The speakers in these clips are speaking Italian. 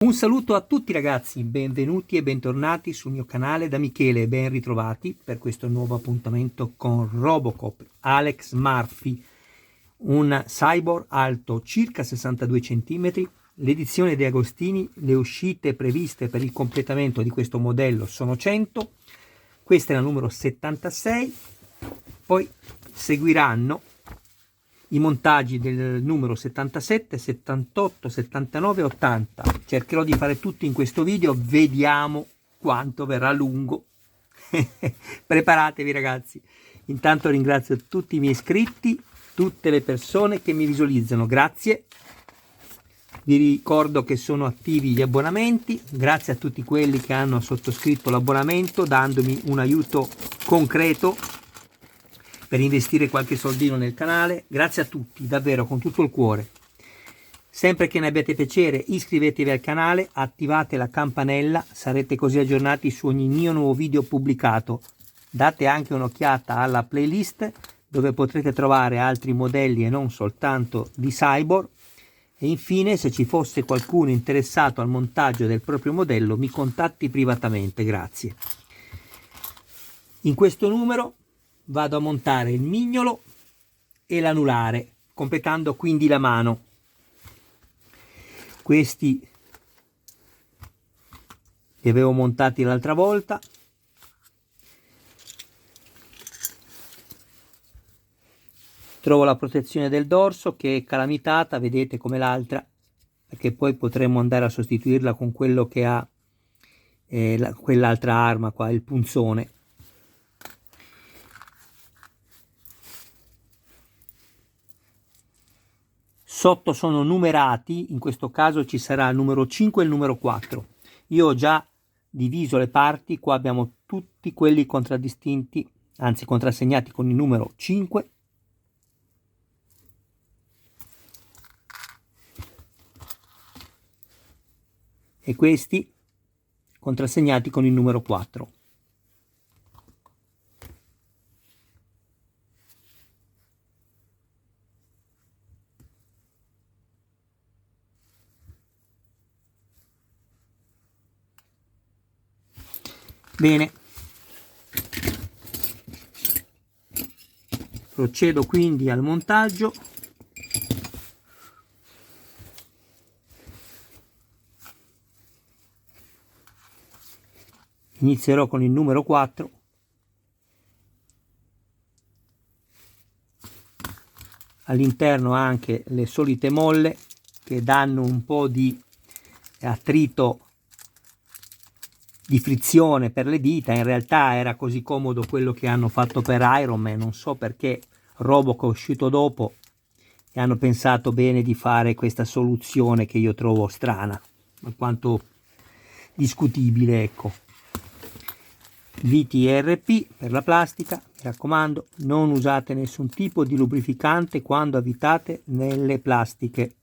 Un saluto a tutti ragazzi, benvenuti e bentornati sul mio canale da Michele e ben ritrovati per questo nuovo appuntamento con Robocop Alex Murphy, un cyborg alto circa 62 cm. L'edizione De Agostini, le uscite previste per il completamento di questo modello sono 100, questa è la numero 76, poi seguiranno i montaggi del numero 77, 78, 79 e 80. Cercherò di fare tutto in questo video, vediamo quanto verrà lungo. Preparatevi ragazzi. Intanto ringrazio tutti i miei iscritti, tutte le persone che mi visualizzano, grazie. Vi ricordo che sono attivi gli abbonamenti, grazie a tutti quelli che hanno sottoscritto l'abbonamento dandomi un aiuto concreto per investire qualche soldino nel canale. Grazie a tutti, davvero, con tutto il cuore. Sempre che ne abbiate piacere, iscrivetevi al canale, attivate la campanella, sarete così aggiornati su ogni mio nuovo video pubblicato. Date anche un'occhiata alla playlist, dove potrete trovare altri modelli e non soltanto di cyborg. E infine, se ci fosse qualcuno interessato al montaggio del proprio modello, mi contatti privatamente, grazie. In questo numero vado a montare il mignolo e l'anulare, completando quindi la mano. Questi li avevo montati l'altra volta. Trovo la protezione del dorso che è calamitata, vedete come l'altra, perché poi potremmo andare a sostituirla con quello che ha quell'altra arma qua, il punzone. Sotto sono numerati, in questo caso ci sarà il numero 5 e il numero 4. Io ho già diviso le parti, qua abbiamo tutti quelli contraddistinti, anzi contrassegnati con il numero 5. E questi contrassegnati con il numero 4. Bene, procedo quindi al montaggio. Inizierò con il numero 4. All'interno anche le solite molle che danno un po' di attrito, di frizione per le dita. In realtà era così comodo quello che hanno fatto per Iron Man, non so perché Robocop è uscito dopo e hanno pensato bene di fare questa soluzione che io trovo strana, alquanto discutibile, ecco. VTRP per la plastica, mi raccomando, non usate nessun tipo di lubrificante quando avvitate nelle plastiche.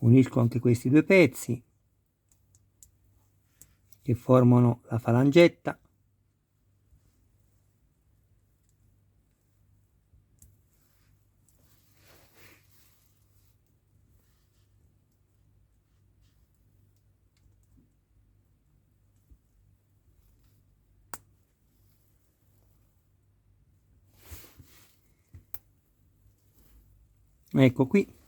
Unisco anche questi due pezzi che formano la falangetta. Ecco qui.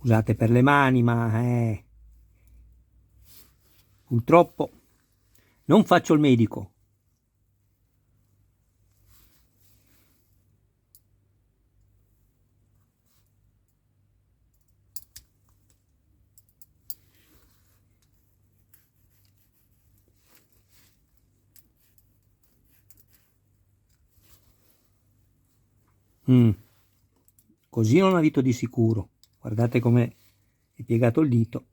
Scusate per le mani, ma purtroppo non faccio il medico. Così non ha vito di sicuro. Guardate come è piegato il dito.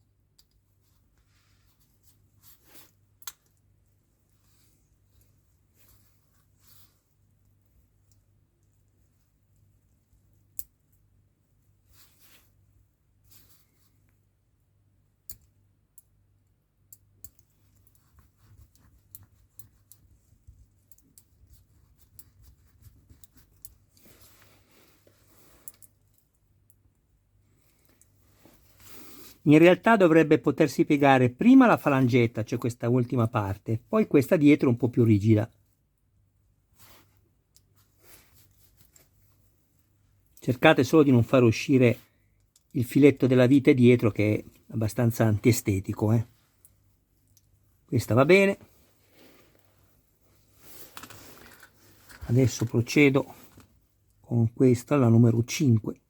In realtà dovrebbe potersi piegare prima la falangetta, cioè questa ultima parte, poi questa dietro un po' più rigida. Cercate solo di non far uscire il filetto della vite dietro, che è abbastanza antiestetico. Questa va bene. Adesso procedo con questa, la numero 5.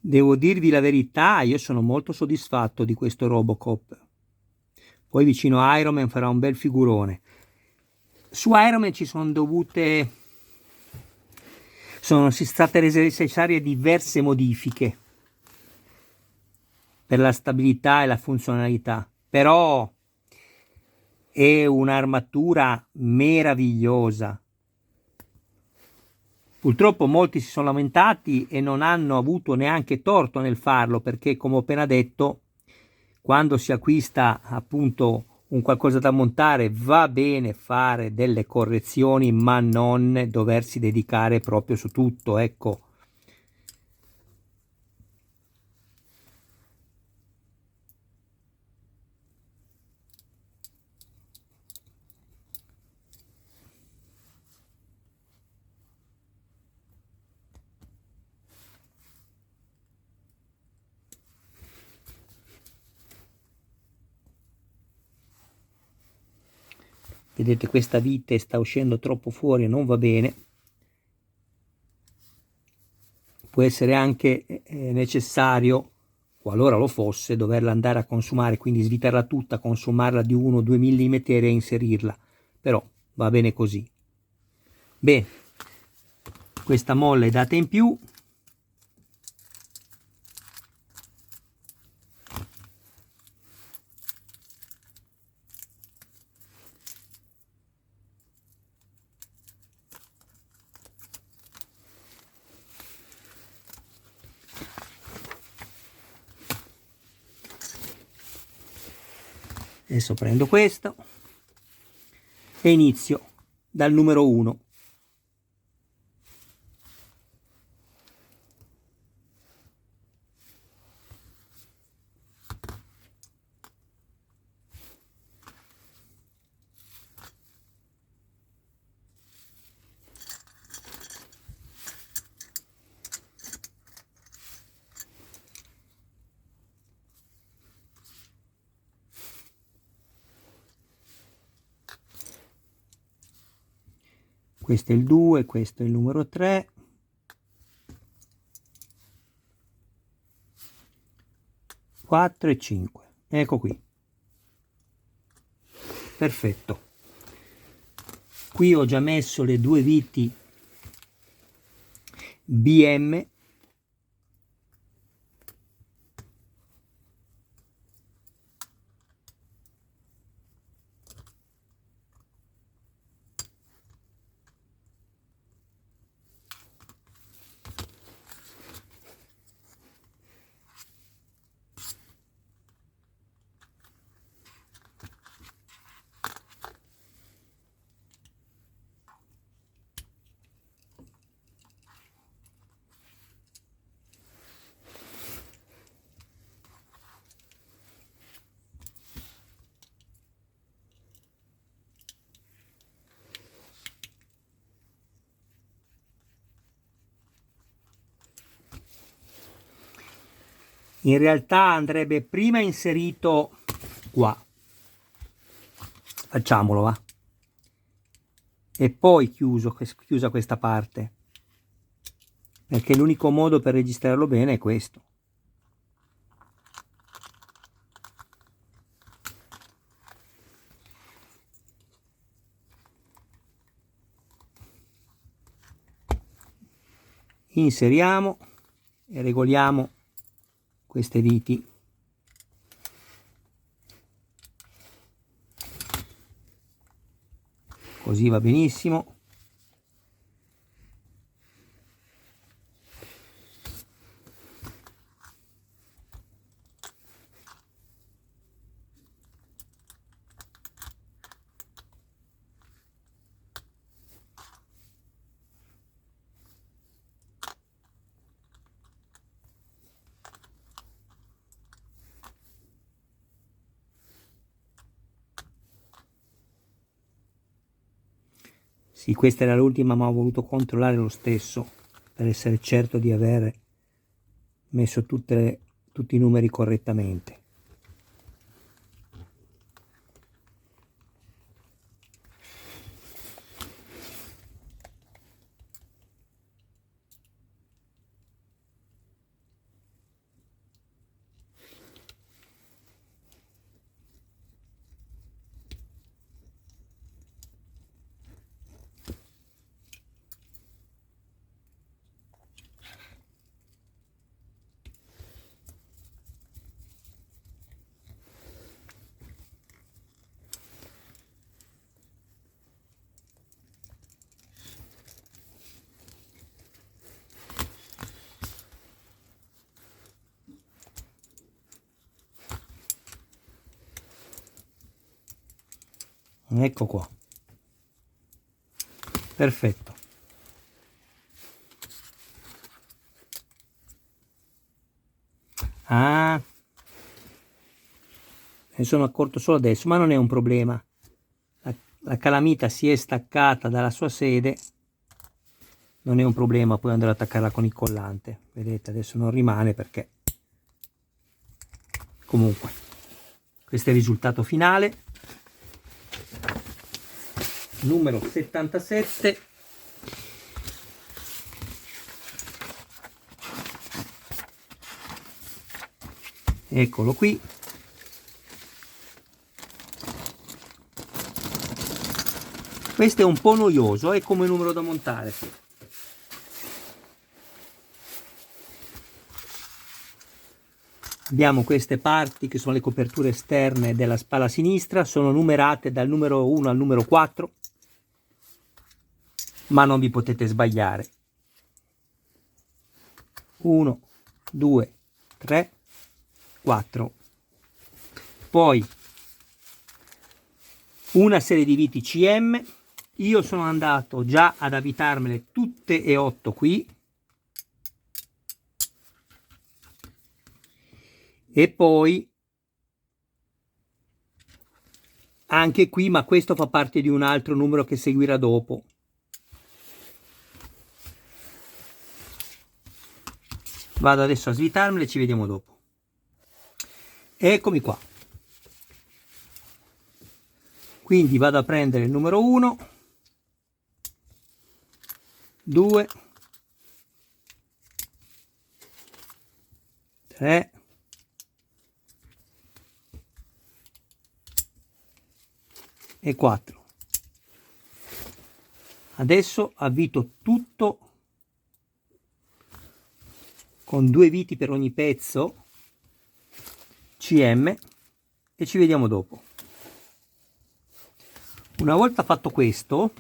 Devo dirvi la verità, io sono molto soddisfatto di questo Robocop. Poi vicino a Iron Man farà un bel figurone. Su Iron Man sono state rese necessarie diverse modifiche per la stabilità e la funzionalità, però è un'armatura meravigliosa. Purtroppo molti si sono lamentati e non hanno avuto neanche torto nel farlo, perché come ho appena detto, quando si acquista appunto un qualcosa da montare va bene fare delle correzioni, ma non doversi dedicare proprio su tutto, ecco. Vedete, questa vite sta uscendo troppo fuori e non va bene. Può essere anche necessario, qualora lo fosse, doverla andare a consumare, quindi svitarla tutta, consumarla di 1-2 mm e inserirla, però va bene così. Bene, questa molla è data in più. Adesso prendo questo e inizio dal numero 1. Questo è il 2, questo è il numero 3. 4 e 5. Ecco qui. Perfetto. Qui ho già messo le due viti BM. In realtà andrebbe prima inserito qua, facciamolo, va, e poi chiusa questa parte, perché l'unico modo per registrarlo bene è questo. Inseriamo e regoliamo queste viti. Così va benissimo. Sì, questa era l'ultima, ma ho voluto controllare lo stesso per essere certo di aver messo tutti i numeri correttamente. Ecco qua, perfetto. Ah, ne sono accorto solo adesso, ma non è un problema. La calamita si è staccata dalla sua sede, non è un problema, puoi andare ad attaccarla con il collante. Vedete, adesso non rimane perché comunque questo è il risultato finale. Numero 77. Eccolo qui. Questo è un po' noioso, è come numero da montare. Abbiamo queste parti che sono le coperture esterne della spalla sinistra, sono numerate dal numero 1 al numero 4, ma non vi potete sbagliare. 1, 2, 3, 4. Poi una serie di viti CM. Io sono andato già ad avvitarmele tutte e 8 qui. E poi anche qui, ma questo fa parte di un altro numero che seguirà dopo. Vado adesso a svitarmele e ci vediamo dopo. Eccomi qua. Quindi vado a prendere il numero 1, 2, 3, e 4. Adesso avvito tutto con 2 viti per ogni pezzo CM e ci vediamo dopo. Una volta fatto questo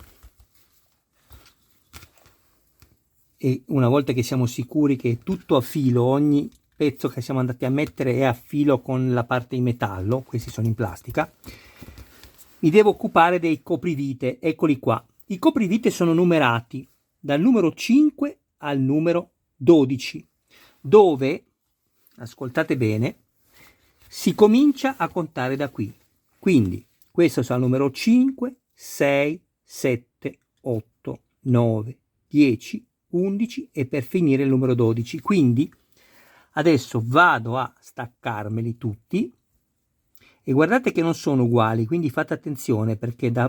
e una volta che siamo sicuri che è tutto a filo, ogni pezzo che siamo andati a mettere è a filo con la parte in metallo, questi sono in plastica, mi devo occupare dei coprivite. Eccoli qua. I coprivite sono numerati dal numero 5 al numero 12, dove, ascoltate bene, si comincia a contare da qui. Quindi questo sarà il numero 5, 6, 7, 8, 9, 10, 11 e per finire il numero 12. Quindi Adesso vado a staccarmeli tutti e guardate che non sono uguali, quindi fate attenzione perché da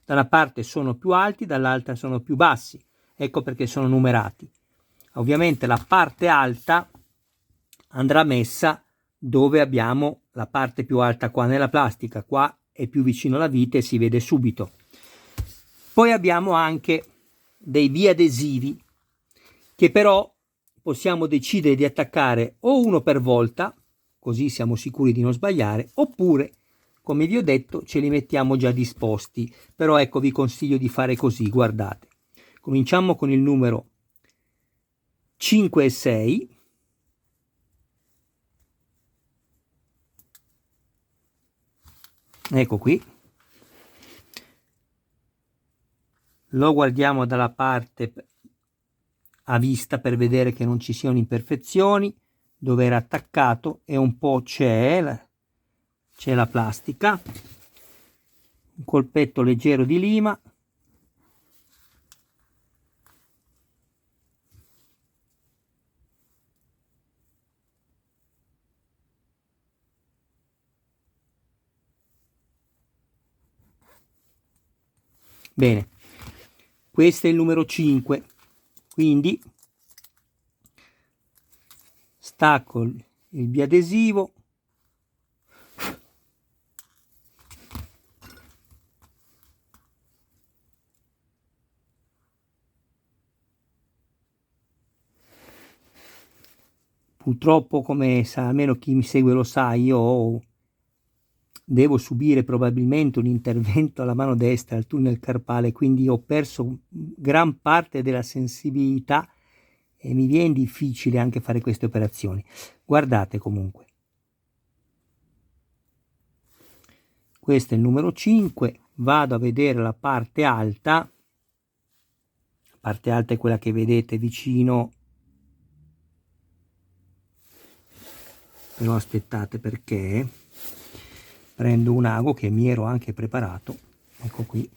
una parte sono più alti, dall'altra sono più bassi. Ecco perché sono numerati. Ovviamente la parte alta andrà messa dove abbiamo la parte più alta qua nella plastica, qua è più vicino alla vite e si vede subito. Poi abbiamo anche dei biadesivi che però possiamo decidere di attaccare o uno per volta, così siamo sicuri di non sbagliare, oppure, come vi ho detto, ce li mettiamo già disposti. Però ecco, vi consiglio di fare così, guardate. Cominciamo con il numero 5 e 6. Ecco qui. Lo guardiamo dalla parte a vista per vedere che non ci siano imperfezioni, dove era attaccato e un po' c'è la plastica, un colpetto leggero di lima, bene, questo è il numero 5, quindi stacco il biadesivo, purtroppo, come sa, almeno chi mi segue lo sa, io devo subire probabilmente un intervento alla mano destra, al tunnel carpale, quindi ho perso gran parte della sensibilità e mi viene difficile anche fare queste operazioni. Guardate comunque. Questo è il numero 5, vado a vedere la parte alta. La parte alta è quella che vedete vicino. Però aspettate, perché prendo un ago che mi ero anche preparato. Ecco qui.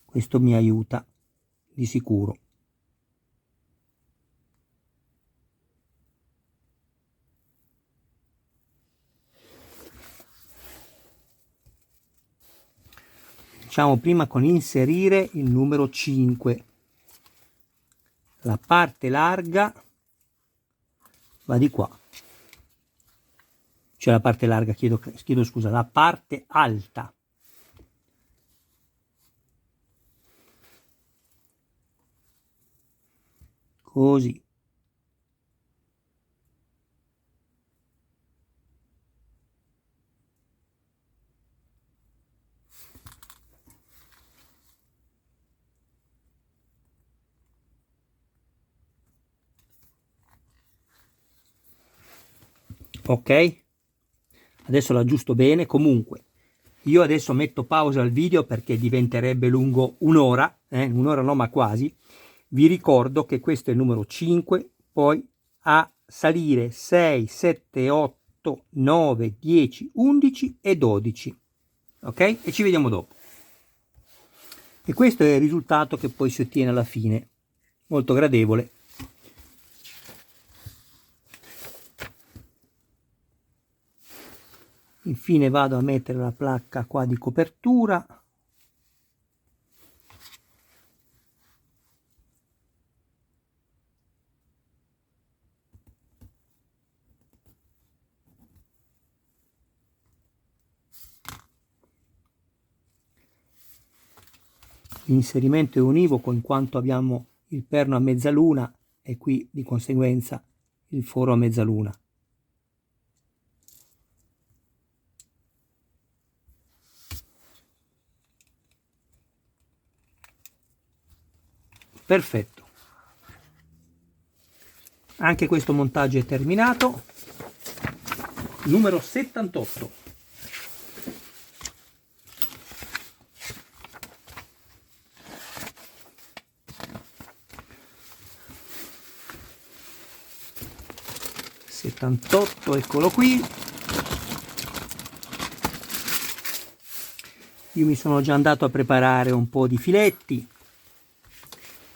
Questo mi aiuta di sicuro. Cominciamo prima con inserire il numero 5. La parte larga va di qua. Cioè la parte larga, chiedo scusa, la parte alta. Così. Ok? Adesso l'aggiusto bene. Comunque, io adesso metto pausa al video perché diventerebbe lungo un'ora, un'ora no ma quasi. Vi ricordo che questo è il numero 5, poi a salire 6, 7, 8, 9, 10, 11 e 12. Ok? E ci vediamo dopo. E questo è il risultato che poi si ottiene alla fine. Molto gradevole. Infine vado a mettere la placca qua di copertura. L'inserimento è univoco in quanto abbiamo il perno a mezzaluna e qui di conseguenza il foro a mezzaluna. Perfetto. Anche questo montaggio è terminato. Numero 78. Eccolo qui. Io mi sono già andato a preparare un po' di filetti.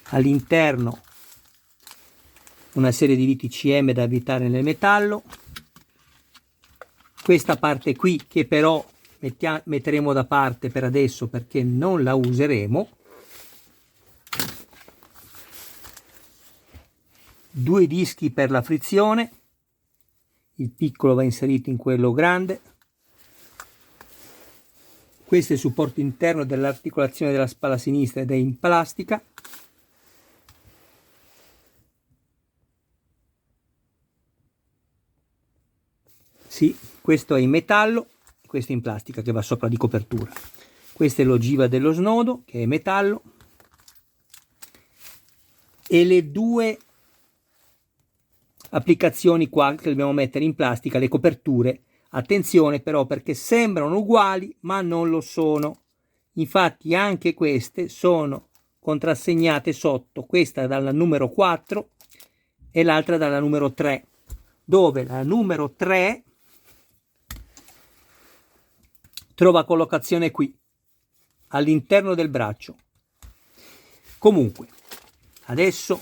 All'interno una serie di viti CM da avvitare nel metallo, questa parte qui che però metteremo da parte per adesso perché non la useremo, due dischi per la frizione, il piccolo va inserito in quello grande, questo è il supporto interno dell'articolazione della spalla sinistra ed è in plastica. Sì, questo è in metallo, questo è in plastica che va sopra di copertura. Questa è l'ogiva dello snodo che è metallo e le due applicazioni qua che dobbiamo mettere in plastica, le coperture. Attenzione però perché sembrano uguali ma non lo sono. Infatti anche queste sono contrassegnate sotto, questa dalla numero 4 e l'altra dalla numero 3, dove la numero 3 trova collocazione qui, all'interno del braccio. Comunque, adesso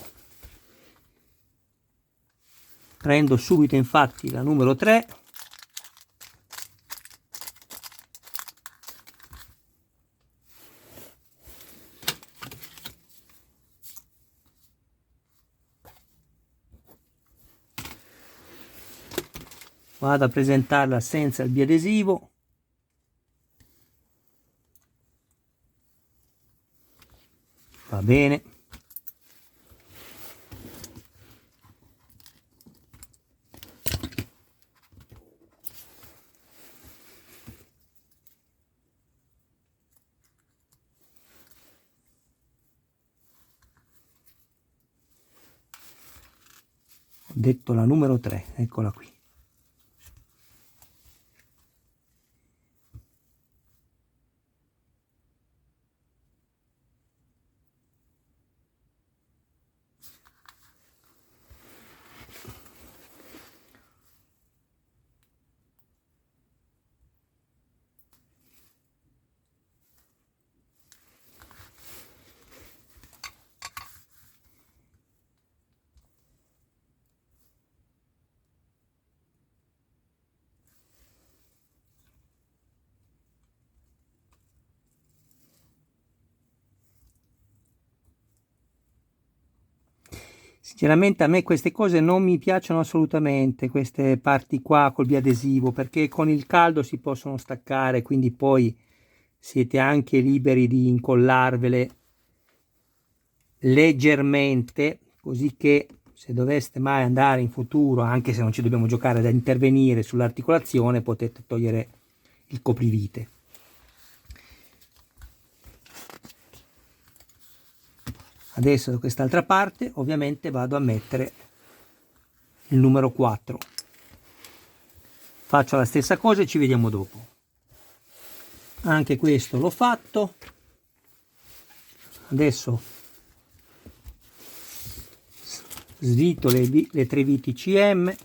prendo subito infatti la numero 3, vado a presentarla senza il biadesivo. Va bene. Ho detto la numero 3, eccola qui. Sinceramente a me queste cose non mi piacciono assolutamente, queste parti qua col biadesivo, perché con il caldo si possono staccare, quindi poi siete anche liberi di incollarvele leggermente, così che se doveste mai andare in futuro, anche se non ci dobbiamo giocare ad intervenire sull'articolazione, potete togliere il coprivite. Adesso da quest'altra parte ovviamente vado a mettere il numero 4. Faccio la stessa cosa e ci vediamo dopo. Anche questo l'ho fatto. Adesso svito le 3 viti CM.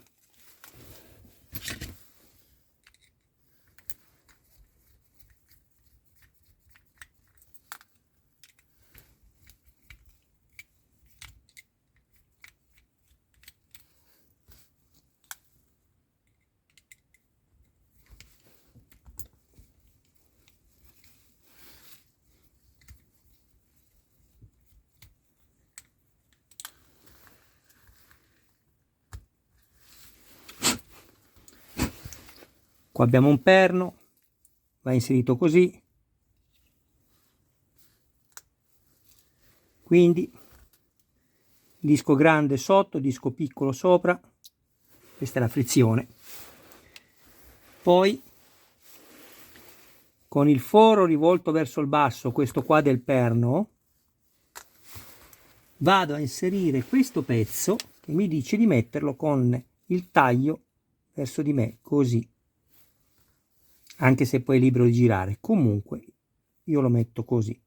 Qua abbiamo un perno, va inserito così, quindi disco grande sotto, disco piccolo sopra, questa è la frizione. Poi con il foro rivolto verso il basso, questo qua del perno, vado a inserire questo pezzo che mi dice di metterlo con il taglio verso di me, così. Anche se poi è libero di girare, comunque io lo metto così.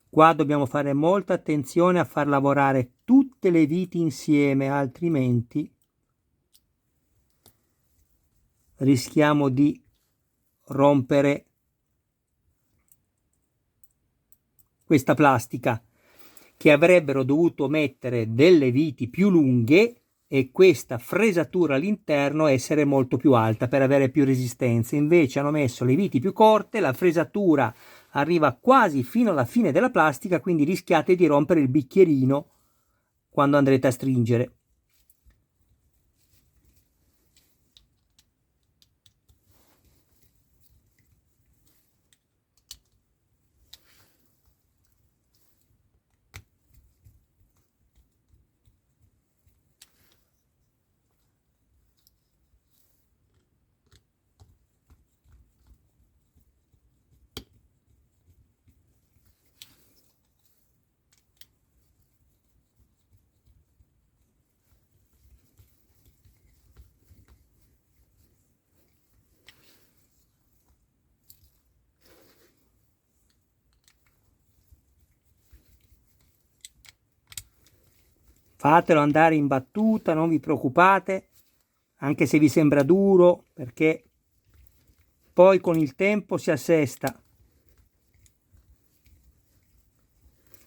Qua dobbiamo fare molta attenzione a far lavorare tutte le viti insieme, altrimenti rischiamo di rompere questa plastica, che avrebbero dovuto mettere delle viti più lunghe e questa fresatura all'interno essere molto più alta per avere più resistenza. Invece hanno messo le viti più corte, la fresatura arriva quasi fino alla fine della plastica, quindi rischiate di rompere il bicchierino quando andrete a stringere. Fatelo andare in battuta, non vi preoccupate, anche se vi sembra duro, perché poi con il tempo si assesta.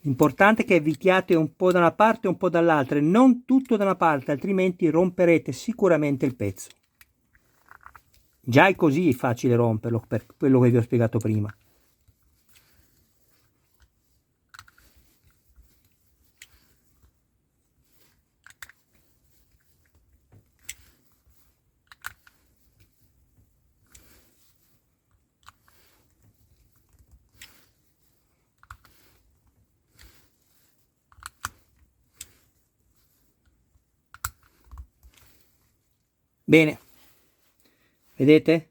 L'importante è che evitiate un po' da una parte e un po' dall'altra, e non tutto da una parte, altrimenti romperete sicuramente il pezzo. Già è così facile romperlo, per quello che vi ho spiegato prima. Bene, vedete?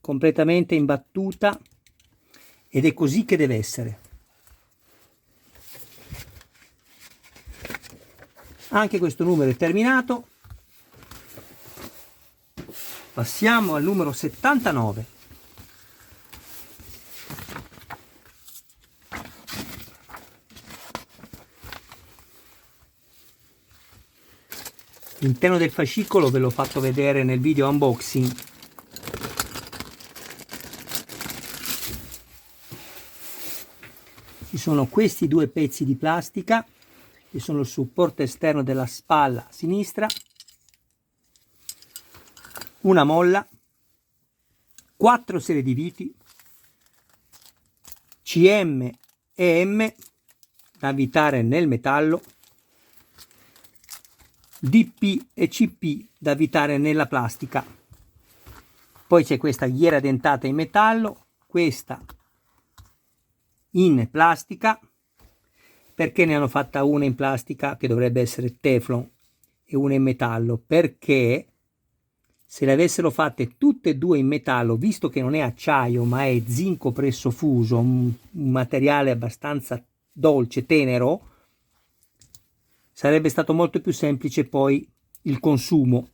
Completamente imbattuta, ed è così che deve essere. Anche questo numero è terminato. Passiamo al numero 79. L'interno del fascicolo ve l'ho fatto vedere nel video unboxing. Ci sono questi due pezzi di plastica che sono il supporto esterno della spalla sinistra, una molla, 4 serie di viti CM e M da avvitare nel metallo, DP e CP da avvitare nella plastica. Poi c'è questa ghiera dentata in metallo, questa in plastica. Perché ne hanno fatta una in plastica che dovrebbe essere Teflon e una in metallo? Perché se le avessero fatte tutte e due in metallo, visto che non è acciaio ma è zinco presso fuso, un materiale abbastanza dolce, tenero, sarebbe stato molto più semplice poi il consumo,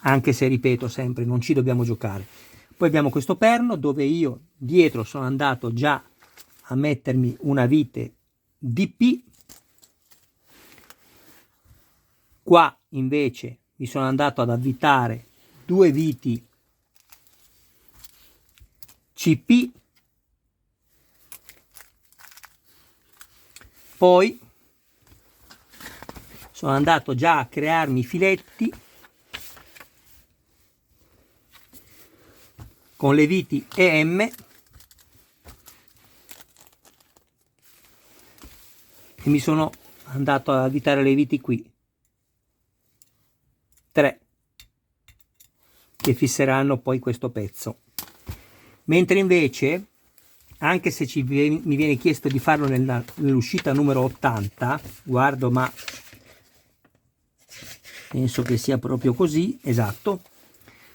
anche se ripeto sempre non ci dobbiamo giocare. Poi abbiamo questo perno dove io dietro sono andato già a mettermi una vite DP, qua invece mi sono andato ad avvitare due viti CP, poi sono andato già a crearmi i filetti con le viti EM e mi sono andato ad avvitare le viti qui, 3, che fisseranno poi questo pezzo. Mentre invece, anche se mi viene chiesto di farlo nell'uscita numero 80, guardo, ma penso che sia proprio così, esatto,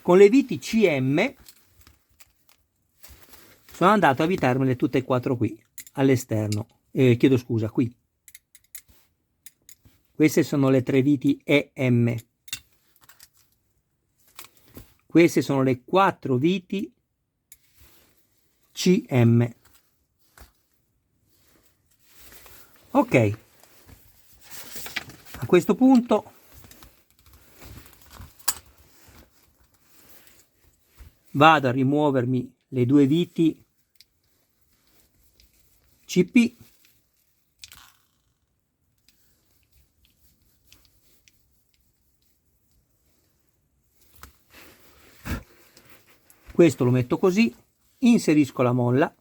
con le viti CM sono andato a avvitarmele tutte e 4 qui, all'esterno, chiedo scusa, qui. Queste sono le 3 viti EM. Queste sono le 4 viti CM. Ok, a questo punto vado a rimuovermi le due viti CP, questo lo metto così, inserisco la molla,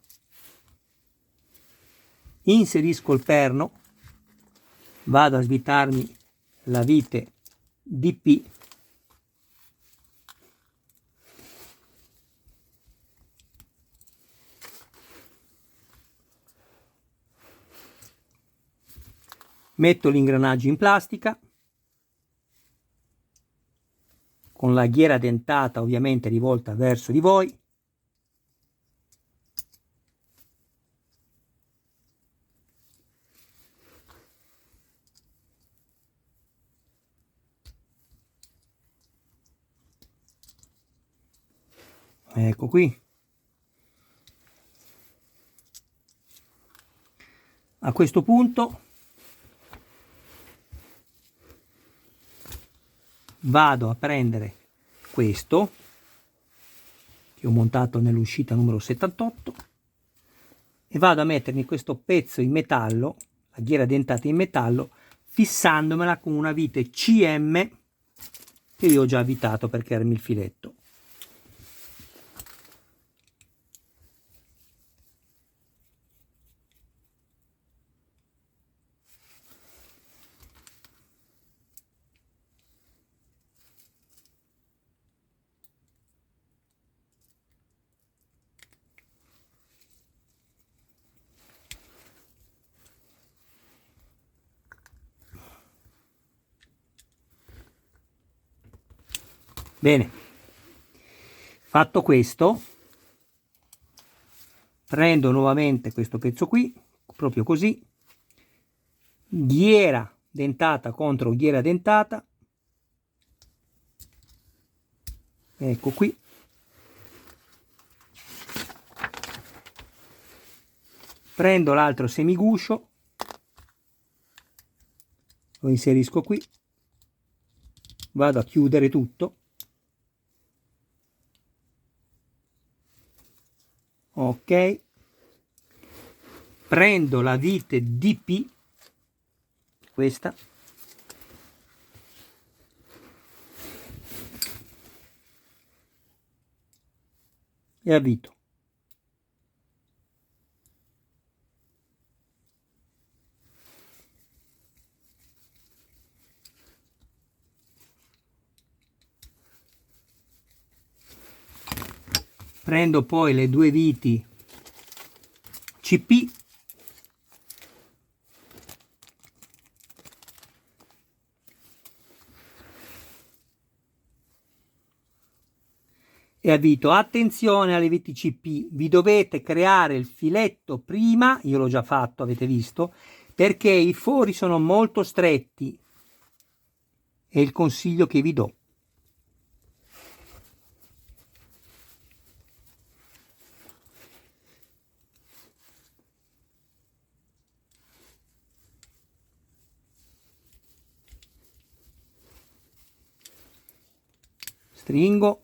inserisco il perno, vado a svitarmi la vite DP, metto l'ingranaggio in plastica, con la ghiera dentata ovviamente rivolta verso di voi, ecco qui. A questo punto vado a prendere questo che ho montato nell'uscita numero 78 e vado a mettermi questo pezzo in metallo, la ghiera dentata in metallo, fissandomela con una vite CM che io ho già avvitato per crearmi il filetto. Bene, fatto questo, prendo nuovamente questo pezzo qui, proprio così, ghiera dentata contro ghiera dentata, ecco qui, prendo l'altro semiguscio, lo inserisco qui, vado a chiudere tutto, ok, prendo la vite DP, questa, e avvito. Prendo poi le due viti CP, e avvito. Attenzione alle viti CP, vi dovete creare il filetto prima, io l'ho già fatto, avete visto, perché i fori sono molto stretti, è il consiglio che vi do. Stringo,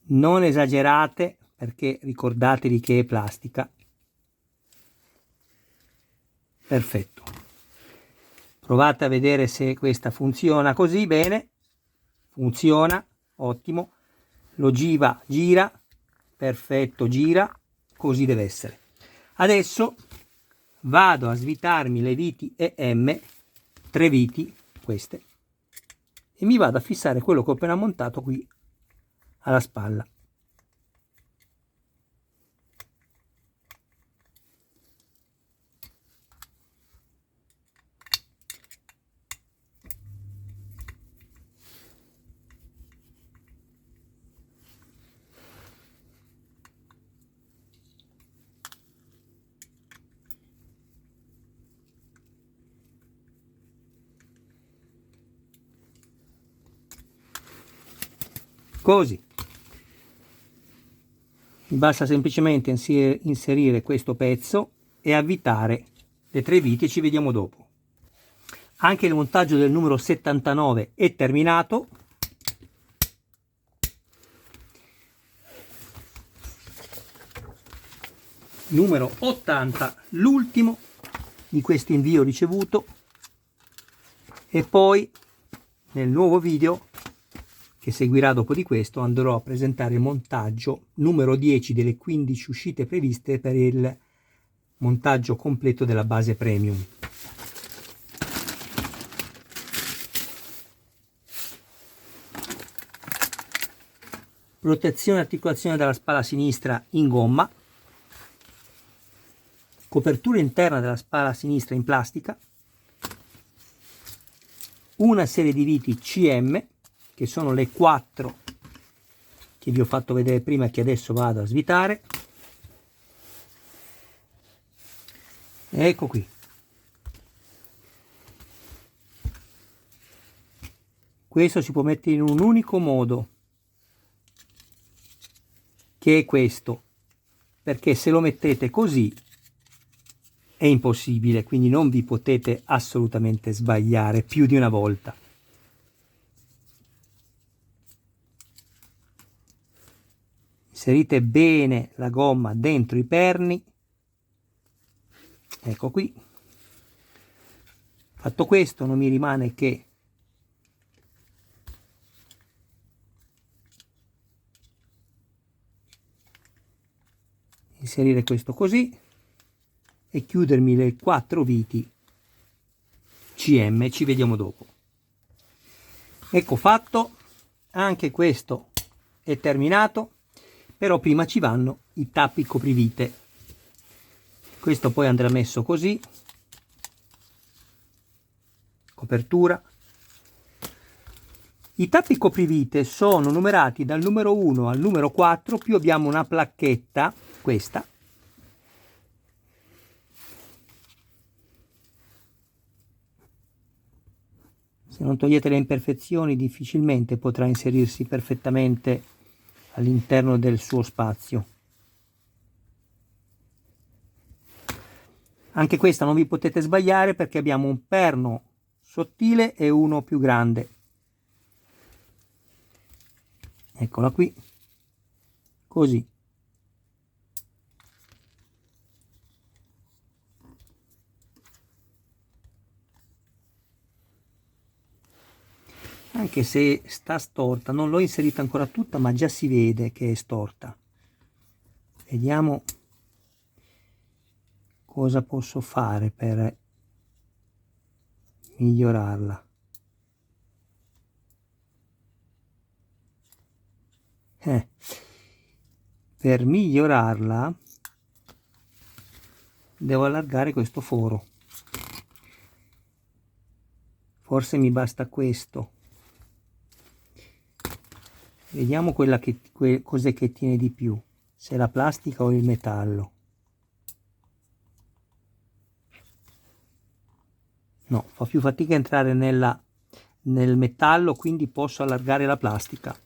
non esagerate perché ricordatevi che è plastica. Perfetto, provate a vedere se questa funziona così bene, funziona, ottimo, l'ogiva gira, perfetto, gira, così deve essere. Adesso vado a svitarmi le viti EM, 3 viti, queste, e mi vado a fissare quello che ho appena montato qui alla spalla. Così. Mi basta semplicemente inserire questo pezzo e avvitare le 3 viti e ci vediamo dopo. Anche il montaggio del numero 79 è terminato. numero 80, l'ultimo di questo invio ricevuto, e poi nel nuovo video che seguirà dopo di questo andrò a presentare il montaggio numero 10 delle 15 uscite previste per il montaggio completo della base premium. Protezione e articolazione della spalla sinistra in gomma, copertura interna della spalla sinistra in plastica, una serie di viti CM, che sono le 4 che vi ho fatto vedere prima, che adesso vado a svitare. Ecco qui. Questo si può mettere in un unico modo, che è questo, perché se lo mettete così è impossibile, quindi non vi potete assolutamente sbagliare più di una volta. Inserite bene la gomma dentro i perni, ecco qui. Fatto questo non mi rimane che inserire questo così e chiudermi le 4 viti CM. Ci vediamo dopo. Ecco fatto, anche questo è terminato, però prima ci vanno i tappi coprivite. Questo poi andrà messo così, copertura. I tappi coprivite sono numerati dal numero 1 al numero 4, più abbiamo una placchetta, questa, se non togliete le imperfezioni difficilmente potrà inserirsi perfettamente all'interno del suo spazio. Anche questa non vi potete sbagliare perché abbiamo un perno sottile e uno più grande. Eccola qui, così. Anche se sta storta, non l'ho inserita ancora tutta, ma già si vede che è storta. Vediamo cosa posso fare per migliorarla. Per migliorarla devo allargare questo foro. Forse mi basta questo. Vediamo cos'è che tiene di più, se la plastica o il metallo. No, fa più fatica a entrare nel metallo, quindi posso allargare la plastica.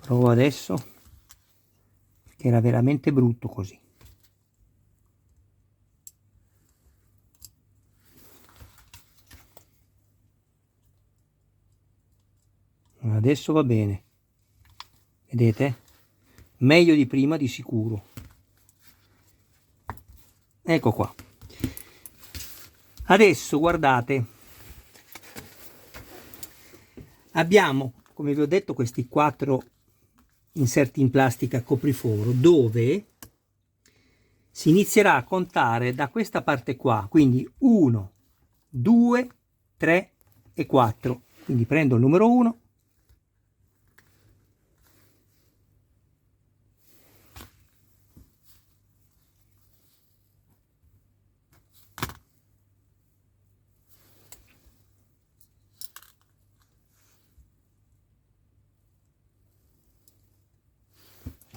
Provo adesso, che era veramente brutto così. Adesso va bene, vedete? Meglio di prima di sicuro. Ecco qua. Adesso guardate, abbiamo, come vi ho detto, questi 4 inserti in plastica copriforo, dove si inizierà a contare da questa parte qua, quindi 1, 2, 3 e 4. Quindi prendo il numero 1,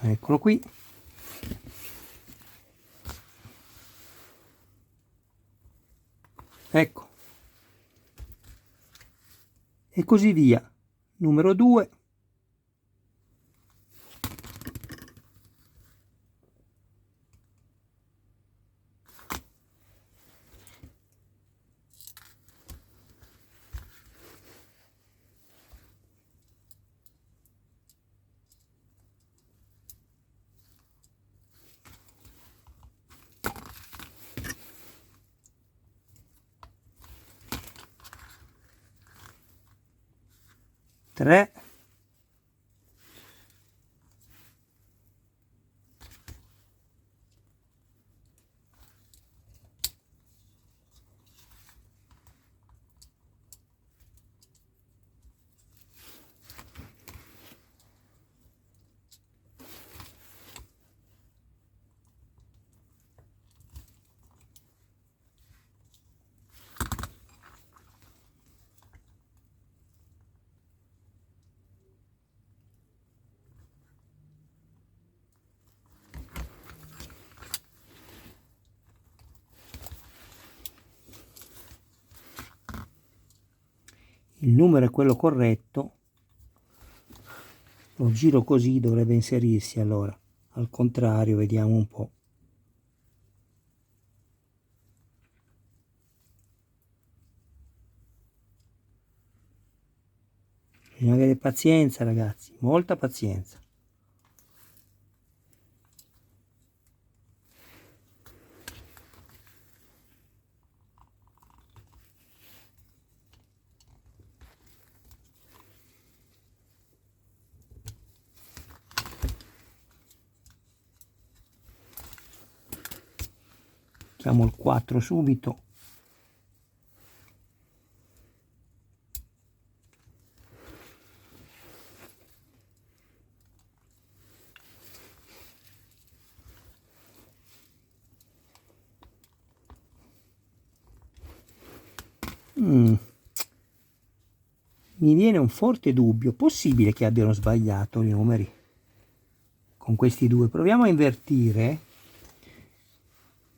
eccolo qui, ecco, e così via. Numero 2, 3, 'Il numero è quello corretto, lo giro così, dovrebbe inserirsi. Allora al contrario, vediamo un po'. Bisogna avere pazienza, ragazzi, molta pazienza. Mettiamo il 4 subito. Mi viene un forte dubbio, possibile che abbiano sbagliato i numeri con questi due. Proviamo a invertire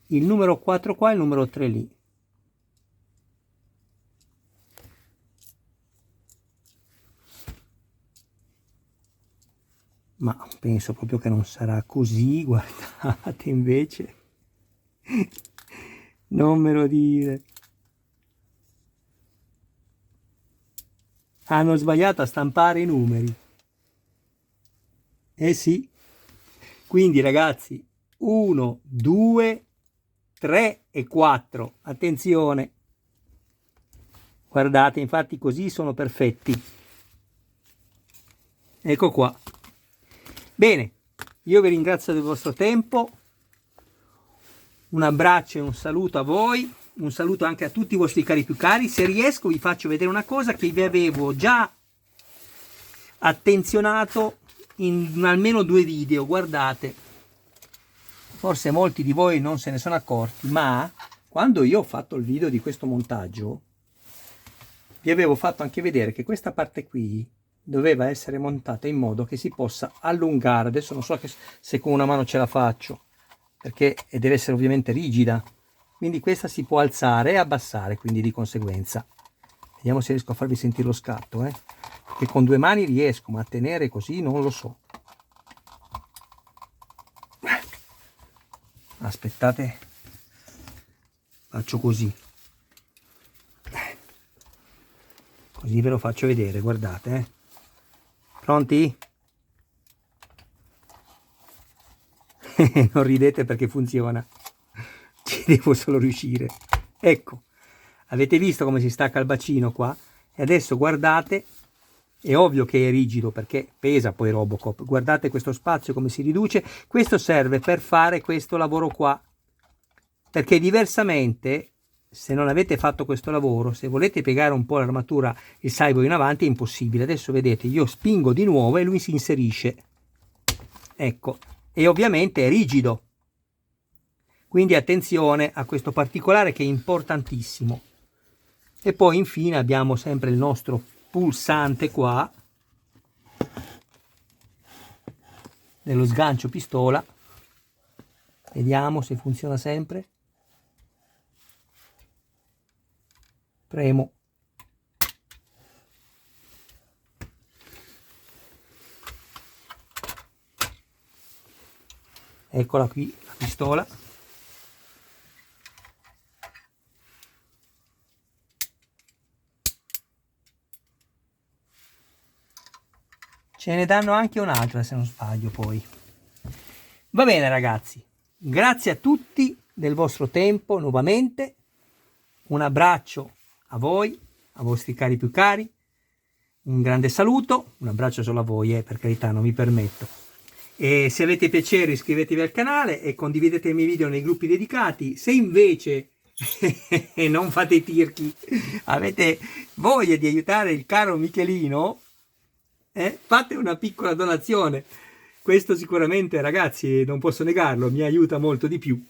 il numero 4 qua e il numero 3 lì. Ma penso proprio che non sarà così, guardate invece. Non me lo dire. Hanno sbagliato a stampare i numeri. Eh sì. Quindi ragazzi, 1, 2, 3 e 4. Attenzione. Guardate, infatti così sono perfetti. Ecco qua. Bene, io vi ringrazio del vostro tempo. Un abbraccio e un saluto a voi. Un saluto anche a tutti i vostri cari più cari. Se riesco vi faccio vedere una cosa che vi avevo già attenzionato in almeno 2 video. Guardate, forse molti di voi non se ne sono accorti, ma quando io ho fatto il video di questo montaggio vi avevo fatto anche vedere che questa parte qui doveva essere montata in modo che si possa allungare. Adesso non so se con una mano ce la faccio, perché deve essere ovviamente rigida, quindi questa si può alzare e abbassare, quindi di conseguenza. Vediamo se riesco a farvi sentire lo scatto, perché con 2 mani riesco, ma a tenere così non lo so. Aspettate, faccio così, così ve lo faccio vedere, guardate. Pronti? Non ridete perché funziona, ci devo solo riuscire. Ecco, avete visto come si stacca il bacino qua? E adesso guardate, è ovvio che è rigido perché pesa poi Robocop. Guardate questo spazio come si riduce. Questo serve per fare questo lavoro qua, perché diversamente, se non avete fatto questo lavoro, se volete piegare un po' l'armatura, il saibo in avanti, è impossibile. Adesso vedete, io spingo di nuovo e lui si inserisce. Ecco, e ovviamente è rigido. Quindi attenzione a questo particolare che è importantissimo. E poi infine abbiamo sempre il nostro pulsante qua dello sgancio pistola. Vediamo se funziona sempre. Premo. Eccola qui la pistola. Ce ne danno anche un'altra se non sbaglio poi. Va bene ragazzi, grazie a tutti del vostro tempo nuovamente. Un abbraccio a voi, a vostri cari più cari. un grande saluto, un abbraccio solo a voi, per carità, non mi permetto. E se avete piacere iscrivetevi al canale e condividete i miei video nei gruppi dedicati. Se invece non fate i tirchi, avete voglia di aiutare il caro Michelino, fate una piccola donazione. Questo sicuramente, ragazzi, non posso negarlo, mi aiuta molto di più.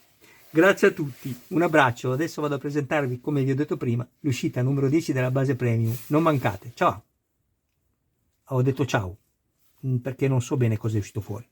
Grazie a tutti, un abbraccio. Adesso vado a presentarvi, come vi ho detto prima, l'uscita numero 10 della base premium. Non mancate, ciao. Ho detto ciao, perché non so bene cosa è uscito fuori.